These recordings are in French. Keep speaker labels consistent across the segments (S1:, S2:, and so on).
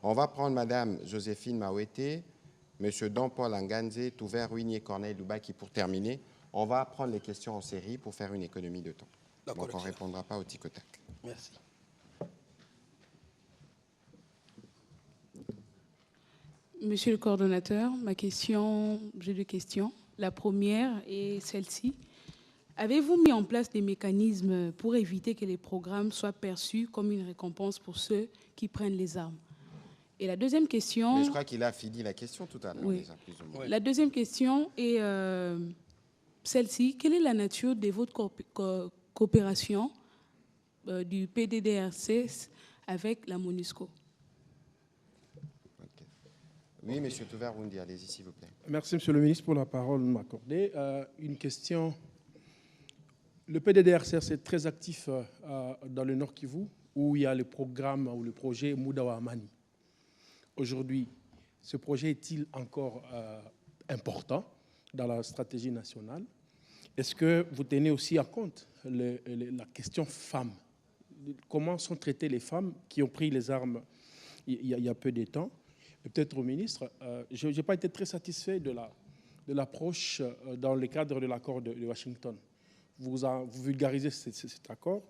S1: On va prendre Madame Joséphine Mawete, Monsieur Don-Paul Anganze, Touver Ruinier, Corneille Loubaki pour terminer. On va prendre les questions en série pour faire une économie de temps. Donc on ne répondra pas au tic au tac.
S2: Merci.
S3: Monsieur le coordonnateur, j'ai deux questions. La première est celle-ci. Avez-vous mis en place des mécanismes pour éviter que les programmes soient perçus comme une récompense pour ceux qui prennent les armes? Et la deuxième question...
S1: Mais je crois qu'il a fini la question tout à l'heure.
S3: Oui.
S1: Déjà, plus ou moins.
S3: La deuxième question est celle-ci. Quelle est la nature de votre coopération du PDDRCS avec la MONUSCO?
S1: Oui, Monsieur Touver Ruinier, allez-y, s'il vous plaît.
S4: Merci, Monsieur le ministre, pour la parole m'accordée. Une question. Le PDDRCS est très actif dans le Nord Kivu, où il y a le programme ou le projet Moudawa Amani. Aujourd'hui, ce projet est-il encore important dans la stratégie nationale? Est-ce que vous tenez aussi en compte la question femmes? Comment sont traitées les femmes qui ont pris les armes il y a peu de temps? Peut-être au ministre, je n'ai pas été très satisfait de l'approche dans le cadre de l'accord de Washington. Vous vulgarisez cet accord.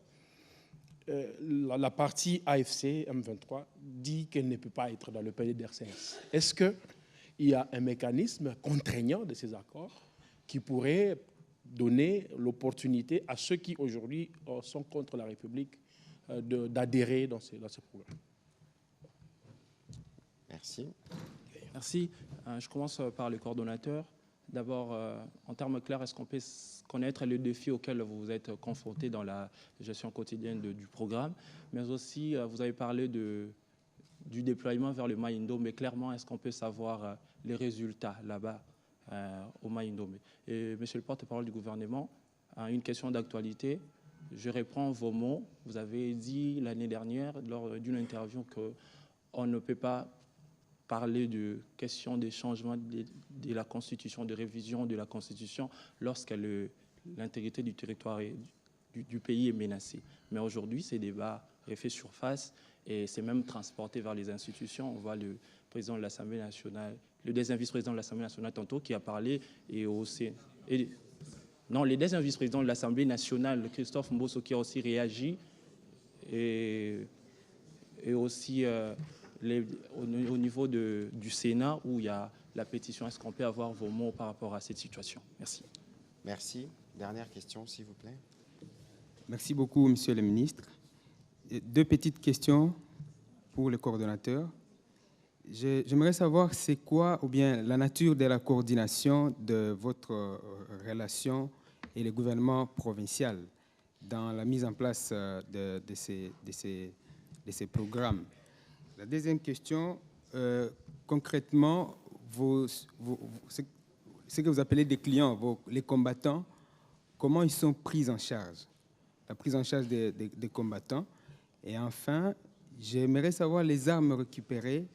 S4: La partie AFC M23 dit qu'elle ne peut pas être dans le PDDRCS. Est-ce qu'il y a un mécanisme contraignant de ces accords qui pourrait donner l'opportunité à ceux qui aujourd'hui sont contre la République d'adhérer dans ce programme?
S1: Merci.
S5: Merci. Je commence par le coordonnateur. D'abord, en termes clairs, est-ce qu'on peut connaître les défis auxquels vous êtes confrontés dans la gestion quotidienne du programme? Mais aussi, vous avez parlé du déploiement vers le Mai-Ndombe, mais clairement, est-ce qu'on peut savoir les résultats là-bas au Mai-Ndombe? Et monsieur le porte-parole du gouvernement, une question d'actualité. Je reprends vos mots. Vous avez dit l'année dernière, lors d'une interview, qu'on ne peut pas parler de question des changements de la Constitution, de révision de la Constitution, lorsque l'intégrité du territoire du pays est menacée. Mais aujourd'hui, ces débats refait surface et c'est même transporté vers les institutions. On voit le président de l'Assemblée nationale, le deuxième vice-président de l'Assemblée nationale tantôt qui a parlé, et aussi... non, le deuxième vice-président de l'Assemblée nationale, Christophe Mbosso, qui a aussi réagi, et aussi... au niveau du Sénat, où il y a la pétition. Est-ce qu'on peut avoir vos mots par rapport à cette situation? Merci.
S1: Merci. Dernière question, s'il vous plaît.
S6: Merci beaucoup, Monsieur le ministre. Deux petites questions pour le coordonnateur. J'aimerais savoir c'est quoi, ou bien la nature de la coordination de votre relation et le gouvernement provincial dans la mise en place de ces programmes. La deuxième question, concrètement, ce que vous appelez des clients, les combattants, comment ils sont pris en charge? La prise en charge des combattants. Et enfin, j'aimerais savoir les armes récupérées,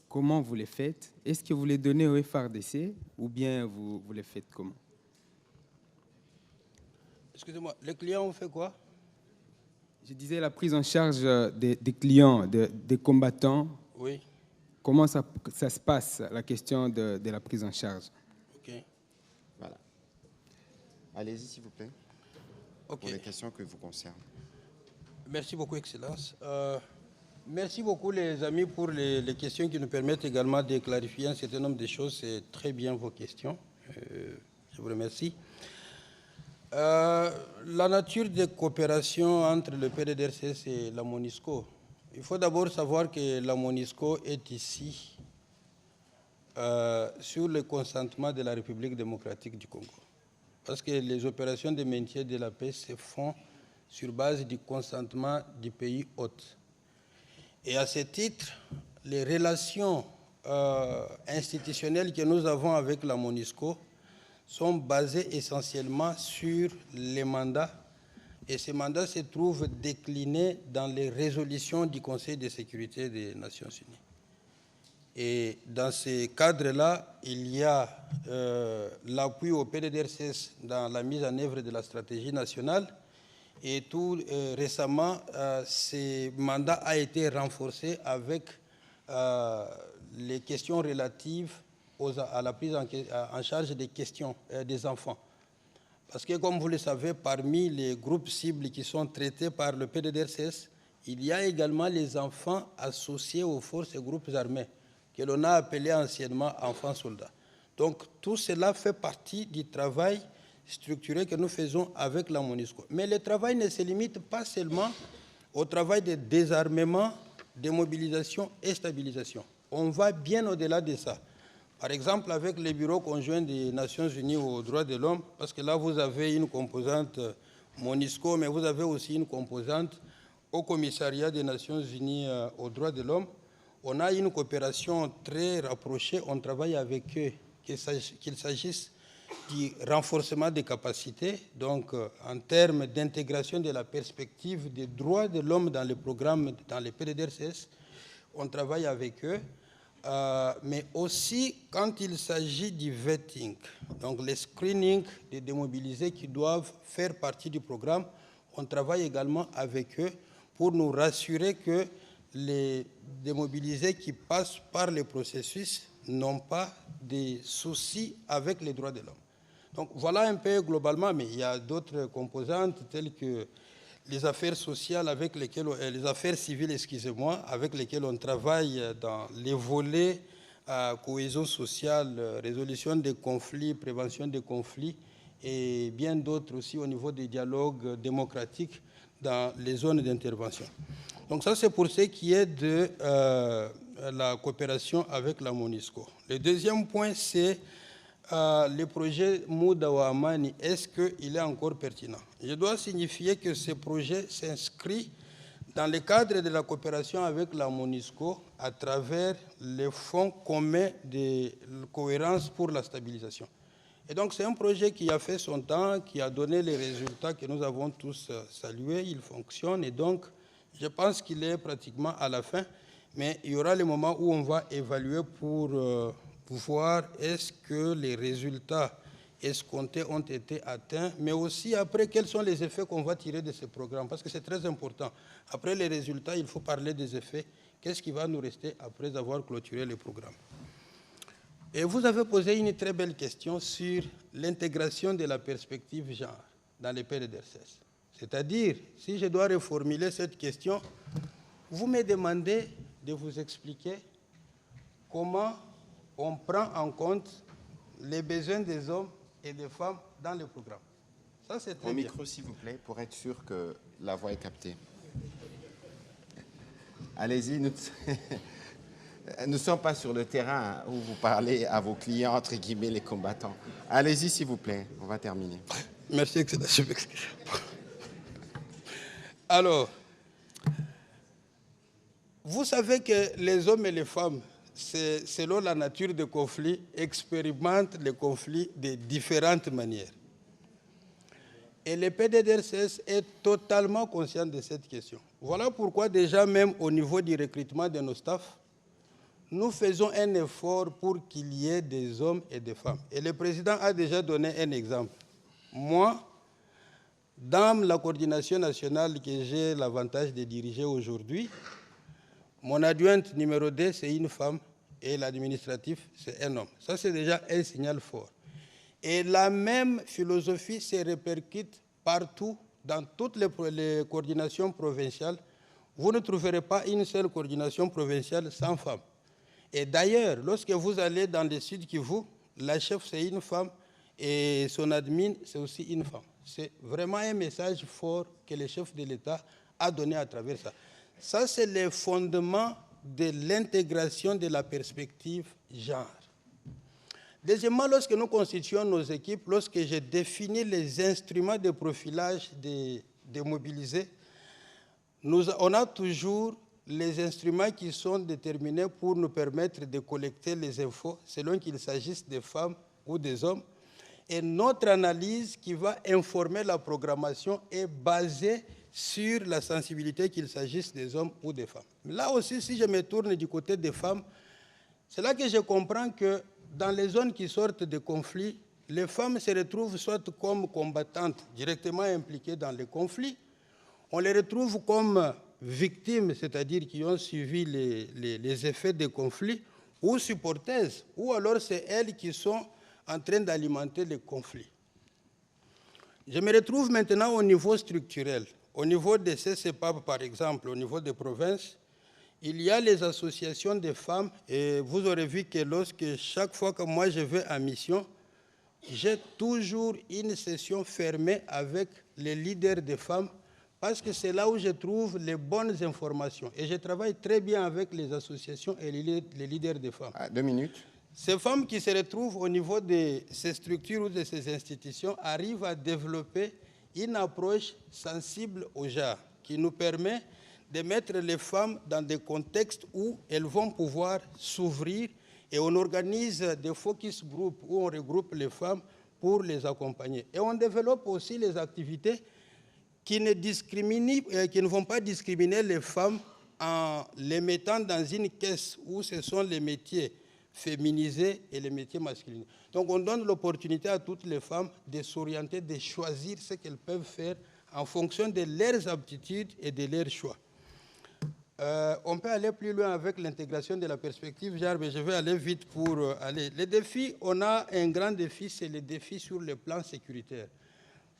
S6: comment vous les faites? Est-ce que vous les donnez au FARDC ou bien vous les faites comment?
S2: Excusez-moi, les clients ont fait quoi?
S6: Je disais la prise en charge des clients, des combattants.
S2: Oui.
S6: Comment ça se passe, la question de la prise en charge?
S2: OK.
S1: Voilà. Allez-y, s'il vous plaît.
S2: OK.
S1: Pour les questions que vous concernent.
S2: Merci beaucoup, Excellence. Merci beaucoup, les amis, pour les questions qui nous permettent également de clarifier un certain nombre de choses. C'est très bien vos questions. Je vous remercie. La nature de coopération entre le PDDRCS et la MONUSCO. Il faut d'abord savoir que la MONUSCO est ici sur le consentement de la République démocratique du Congo. Parce que les opérations de maintien de la paix se font sur base du consentement du pays hôte. Et à ce titre, les relations institutionnelles que nous avons avec la MONUSCO sont basées essentiellement sur les mandats. Et ces mandats se trouvent déclinés dans les résolutions du Conseil de sécurité des Nations Unies. Et dans ce cadre-là, il y a l'appui au PDDRCS dans la mise en œuvre de la stratégie nationale. Et tout récemment, ce mandat a été renforcé avec les questions relatives à la prise en charge des questions des enfants. Parce que, comme vous le savez, parmi les groupes cibles qui sont traités par le PDDRCS, il y a également les enfants associés aux forces et groupes armés, que l'on a appelés anciennement enfants-soldats. Donc, tout cela fait partie du travail structuré que nous faisons avec la MONUSCO. Mais le travail ne se limite pas seulement au travail de désarmement, démobilisation et stabilisation. On va bien au-delà de ça. Par exemple, avec les bureaux conjoints des Nations Unies aux droits de l'homme, parce que là, vous avez une composante MONUSCO, mais vous avez aussi une composante au commissariat des Nations Unies aux droits de l'homme. On a une coopération très rapprochée, on travaille avec eux, qu'il s'agisse du renforcement des capacités, donc en termes d'intégration de la perspective des droits de l'homme dans les programmes, dans les PDDRCS, on travaille avec eux. Mais aussi quand il s'agit du vetting, donc les screenings des démobilisés qui doivent faire partie du programme, on travaille également avec eux pour nous rassurer que les démobilisés qui passent par le processus n'ont pas de soucis avec les droits de l'homme. Donc voilà un peu globalement, mais il y a d'autres composantes telles que les affaires sociales avec lesquelles, les affaires civiles, excusez-moi, avec lesquelles on travaille dans les volets cohésion sociale, résolution des conflits, prévention des conflits et bien d'autres aussi au niveau des dialogues démocratiques dans les zones d'intervention. Donc ça, c'est pour ce qui est de la coopération avec la MONUSCO. Le deuxième point, c'est le projet Muda Amani, est-ce qu'il est encore pertinent? Je dois signifier que ce projet s'inscrit dans le cadre de la coopération avec la MONUSCO à travers les fonds communs de cohérence pour la stabilisation. Et donc c'est un projet qui a fait son temps, qui a donné les résultats que nous avons tous salués, il fonctionne et donc je pense qu'il est pratiquement à la fin, mais il y aura le moment où on va évaluer pour voir est-ce que les résultats escomptés ont été atteints, mais aussi après quels sont les effets qu'on va tirer de ce programme, parce que c'est très important. Après les résultats, il faut parler des effets. Qu'est-ce qui va nous rester après avoir clôturé le programme? Et vous avez posé une très belle question sur l'intégration de la perspective genre dans les PDDRCS. C'est-à-dire, si je dois reformuler cette question, vous me demandez de vous expliquer comment on prend en compte les besoins des hommes et des femmes dans le programme. Ça, c'est très bien.
S1: Au micro, s'il vous plaît, pour être sûr que la voix est captée. Allez-y, nous ne sommes pas sur le terrain où vous parlez à vos clients, entre guillemets, les combattants. Allez-y, s'il vous plaît, on va terminer.
S2: Merci, Excellence. Alors, vous savez que les hommes et les femmes, selon la nature des conflits, expérimentent les conflits de différentes manières. Et le PDDRCS est totalement conscient de cette question. Voilà pourquoi déjà même au niveau du recrutement de nos staffs, nous faisons un effort pour qu'il y ait des hommes et des femmes. Et le président a déjà donné un exemple. Moi, dans la coordination nationale que j'ai l'avantage de diriger aujourd'hui, mon adjointe numéro 2, c'est une femme, et l'administratif, c'est un homme. Ça, c'est déjà un signal fort. Et la même philosophie se répercute partout, dans toutes les coordinations provinciales. Vous ne trouverez pas une seule coordination provinciale sans femme. Et d'ailleurs, lorsque vous allez dans le Sud Kivu, la chef, c'est une femme, et son admin, c'est aussi une femme. C'est vraiment un message fort que le chef de l'État a donné à travers ça. Ça, c'est le fondement de l'intégration de la perspective genre. Deuxièmement, lorsque nous constituons nos équipes, lorsque j'ai défini les instruments de profilage des mobilisés, on a toujours les instruments qui sont déterminés pour nous permettre de collecter les infos, selon qu'il s'agisse des femmes ou des hommes. Et notre analyse qui va informer la programmation est basée sur la sensibilité qu'il s'agisse des hommes ou des femmes. Là aussi, si je me tourne du côté des femmes, c'est là que je comprends que dans les zones qui sortent de conflits, les femmes se retrouvent soit comme combattantes directement impliquées dans les conflits, on les retrouve comme victimes, c'est-à-dire qui ont suivi les effets des conflits, ou supporteuses, ou alors c'est elles qui sont en train d'alimenter les conflits. Je me retrouve maintenant au niveau structurel. Au niveau des CCPAB, par exemple, au niveau des provinces, il y a les associations de femmes, et vous aurez vu que chaque fois que moi je vais en mission, j'ai toujours une session fermée avec les leaders des femmes, parce que c'est là où je trouve les bonnes informations. Et je travaille très bien avec les associations et les leaders des femmes.
S1: 2 minutes.
S2: Ces femmes qui se retrouvent au niveau de ces structures ou de ces institutions arrivent à développer une approche sensible au genre, qui nous permet de mettre les femmes dans des contextes où elles vont pouvoir s'ouvrir, et on organise des focus groups où on regroupe les femmes pour les accompagner. Et on développe aussi les activités qui ne vont pas discriminer les femmes en les mettant dans une caisse où ce sont les métiers féminisés et les métiers masculins. Donc on donne l'opportunité à toutes les femmes de s'orienter, de choisir ce qu'elles peuvent faire en fonction de leurs aptitudes et de leurs choix. On peut aller plus loin avec l'intégration de la perspective genre, mais je vais aller vite pour aller. Les défis, on a un grand défi, c'est le défi sur le plan sécuritaire.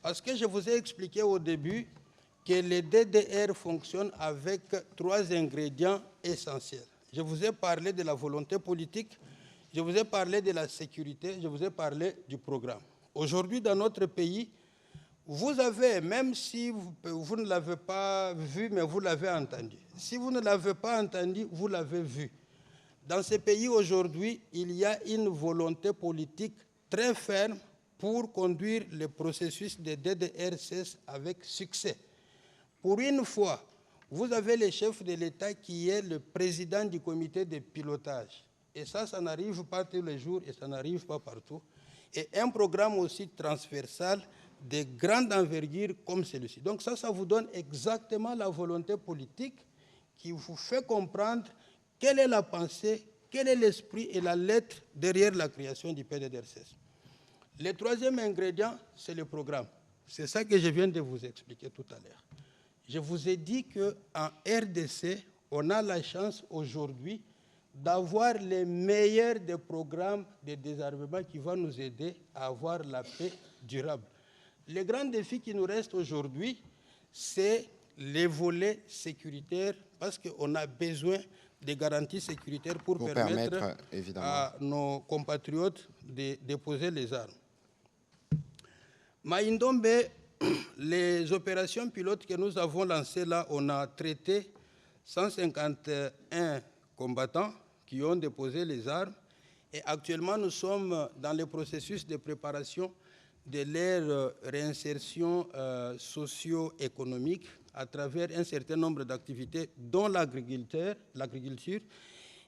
S2: Parce que je vous ai expliqué au début que les DDR fonctionnent avec 3 ingrédients essentiels. Je vous ai parlé de la volonté politique, je vous ai parlé de la sécurité, je vous ai parlé du programme. Aujourd'hui, dans notre pays, vous avez, même si vous ne l'avez pas vu, mais vous l'avez entendu. Si vous ne l'avez pas entendu, vous l'avez vu. Dans ce pays aujourd'hui, il y a une volonté politique très ferme pour conduire le processus de DDR-16 avec succès. Pour une fois, vous avez le chef de l'État qui est le président du comité de pilotage. Et ça n'arrive pas tous les jours et ça n'arrive pas partout. Et un programme aussi transversal de grande envergure comme celui-ci. Donc ça vous donne exactement la volonté politique qui vous fait comprendre quelle est la pensée, quel est l'esprit et la lettre derrière la création du PDDR-16. Le 3e ingrédient, c'est le programme. C'est ça que je viens de vous expliquer tout à l'heure. Je vous ai dit qu'en RDC, on a la chance aujourd'hui d'avoir les meilleurs des programmes de désarmement qui vont nous aider à avoir la paix durable. Le grand défi qui nous reste aujourd'hui, c'est les volets sécuritaires, parce qu'on a besoin de garanties sécuritaires pour permettre à nos compatriotes de déposer les armes. Maïndombe, les opérations pilotes que nous avons lancées là, on a traité 151 combattants qui ont déposé les armes, et actuellement nous sommes dans le processus de préparation de leur réinsertion socio-économique à travers un certain nombre d'activités, dont l'agriculture,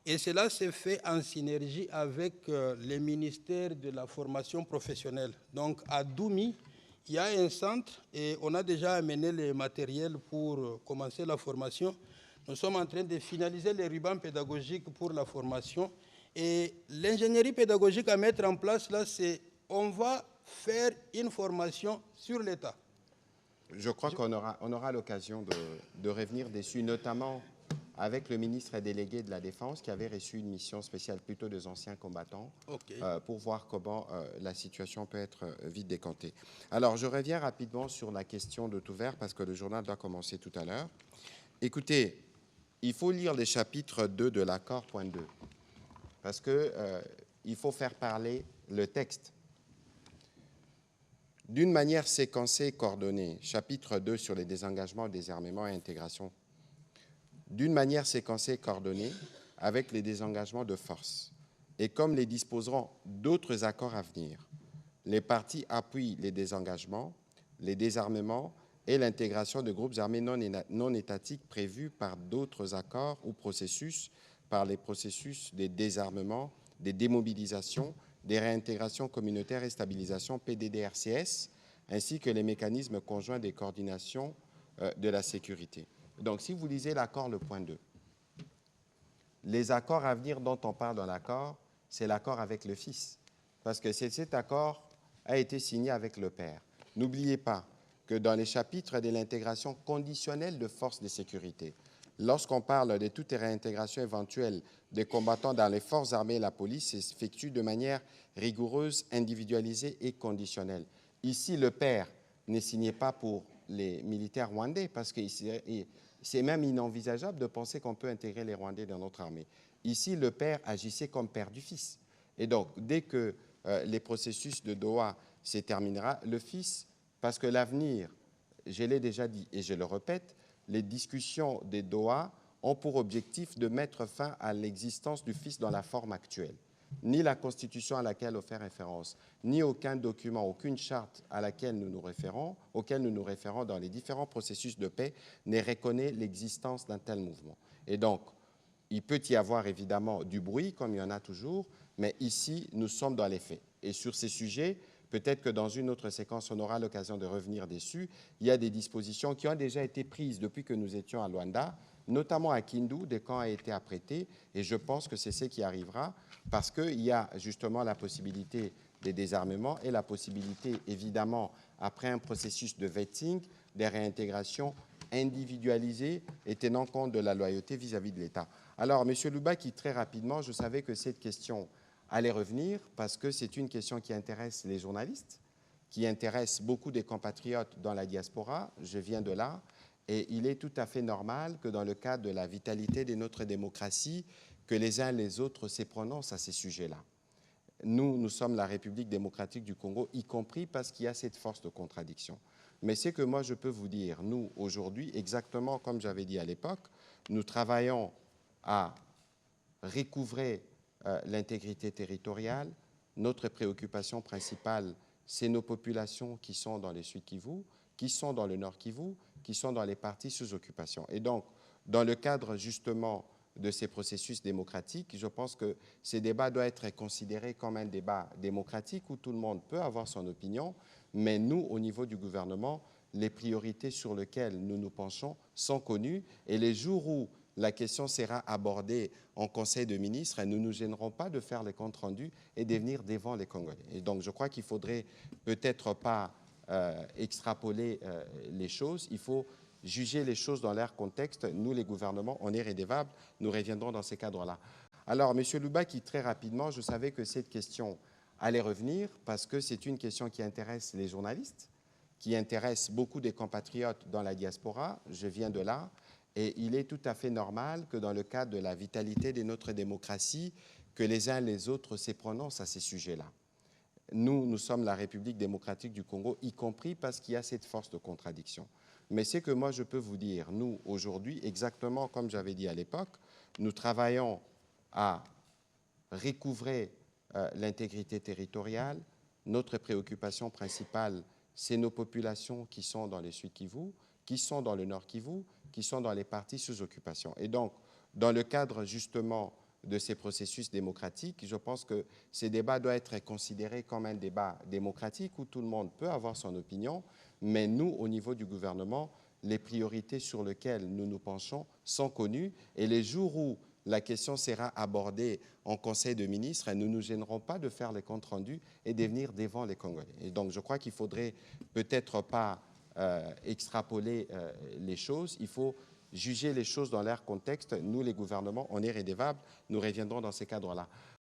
S2: et cela se fait en synergie avec le ministère de la formation professionnelle. Donc à Doumi, il y a un centre et on a déjà amené les matériels pour commencer la formation. Nous sommes en train de finaliser les rubans pédagogiques pour la formation. Et l'ingénierie pédagogique à mettre en place, là, c'est on va faire une formation sur l'État.
S1: Je crois qu'on aura l'occasion de revenir dessus, notamment avec le ministre délégué de la Défense qui avait reçu une mission spéciale plutôt des anciens combattants pour voir comment la situation peut être vite décantée. Alors, je reviens rapidement sur la question de tout vert parce que le journal doit commencer tout à l'heure. Écoutez, il faut lire les chapitres 2 de l'accord, point 2, parce qu'il faut faire parler le texte. D'une manière séquencée et coordonnée, chapitre 2 sur les désengagements, désarmement et intégration, d'une manière séquencée et coordonnée avec les désengagements de force. Et comme les disposeront d'autres accords à venir, les parties appuient les désengagements, les désarmements et l'intégration de groupes armés non étatiques prévus par d'autres accords ou processus, par les processus des désarmements, des démobilisations, des réintégrations communautaires et stabilisation PDDRCS, ainsi que les mécanismes conjoints des coordinations de la sécurité. Donc, si vous lisez l'accord, le point 2, les accords à venir dont on parle dans l'accord, c'est l'accord avec le Fils, parce que cet accord a été signé avec le Père. N'oubliez pas que dans les chapitres de l'intégration conditionnelle de forces de sécurité, lorsqu'on parle de toute réintégration éventuelle des combattants dans les forces armées et la police, s'effectue de manière rigoureuse, individualisée et conditionnelle. Ici, le pair n'est signé pas pour les militaires rwandais, parce que c'est même inenvisageable de penser qu'on peut intégrer les Rwandais dans notre armée. Ici, le père agissait comme père du fils. Et donc, dès que les processus de Doha se terminera, le fils, parce que l'avenir, je l'ai déjà dit et je le répète, les discussions des Doha ont pour objectif de mettre fin à l'existence du fils dans la forme actuelle. Ni la Constitution à laquelle on fait référence, ni aucun document, aucune charte à laquelle nous nous référons, auquel nous nous référons dans les différents processus de paix, ne reconnaît l'existence d'un tel mouvement. Et donc, il peut y avoir évidemment du bruit, comme il y en a toujours, mais ici, nous sommes dans les faits. Et sur ces sujets, peut-être que dans une autre séquence, on aura l'occasion de revenir dessus. Il y a des dispositions qui ont déjà été prises depuis que nous étions à Luanda, notamment à Kindu, des camps ont été apprêtés, et je pense que c'est ce qui arrivera, parce qu'il y a justement la possibilité des désarmements et la possibilité, évidemment, après un processus de vetting, des réintégrations individualisées et tenant compte de la loyauté vis-à-vis de l'État. Alors, M. Lubaki, très rapidement, je savais que cette question allait revenir, parce que c'est une question qui intéresse les journalistes, qui intéresse beaucoup des compatriotes dans la diaspora, je viens de là, et il est tout à fait normal que dans le cadre de la vitalité de notre démocratie, que les uns et les autres se prononcent à ces sujets-là. Nous sommes la République démocratique du Congo, y compris parce qu'il y a cette force de contradiction. Mais c'est que moi, je peux vous dire, nous, aujourd'hui, exactement comme j'avais dit à l'époque, nous travaillons à recouvrer l'intégrité territoriale. Notre préoccupation principale, c'est nos populations qui sont dans les Sud-Kivu, qui sont dans le Nord-Kivu, qui sont dans les parties sous occupation. Et donc, dans le cadre justement de ces processus démocratiques, je pense que ces débats doivent être considérés comme un débat démocratique où tout le monde peut avoir son opinion, mais nous, au niveau du gouvernement, les priorités sur lesquelles nous nous penchons sont connues, et les jours où la question sera abordée en Conseil de ministres, nous ne nous gênerons pas de faire les comptes rendus et de venir devant les Congolais. Et donc, je crois qu'il ne faudrait peut-être pas extrapoler les choses. Il faut juger les choses dans leur contexte. Nous, les gouvernements, on est rédévables. Nous reviendrons dans ces cadres-là. Alors, M. Lubaki, très rapidement, je savais que cette question allait revenir parce que c'est une question qui intéresse les journalistes, qui intéresse beaucoup des compatriotes dans la diaspora. Je viens de là. Et il est tout à fait normal que dans le cadre de la vitalité de notre démocratie, que les uns et les autres se prononcent à ces sujets-là. Nous sommes la République démocratique du Congo, y compris parce qu'il y a cette force de contradiction. Mais c'est que moi, je peux vous dire, nous, aujourd'hui, exactement comme j'avais dit à l'époque, nous travaillons à recouvrer l'intégrité territoriale. Notre préoccupation principale, c'est nos populations qui sont dans les Sud-Kivu, qui sont dans le Nord-Kivu, qui sont dans les parties sous occupation. Et donc, dans le cadre justement de ces processus démocratiques, je pense que ces débats doivent être considérés comme un débat démocratique où tout le monde peut avoir son opinion, mais nous, au niveau du gouvernement, les priorités sur lesquelles nous nous penchons sont connues, et les jours où la question sera abordée en Conseil de ministres, nous ne nous gênerons pas de faire les comptes rendus et de venir devant les Congolais. Et donc, je crois qu'il ne faudrait peut-être pas extrapoler les choses. Il faut juger les choses dans leur contexte. Nous, les gouvernements, on est rédévables. Nous reviendrons dans ces cadres-là.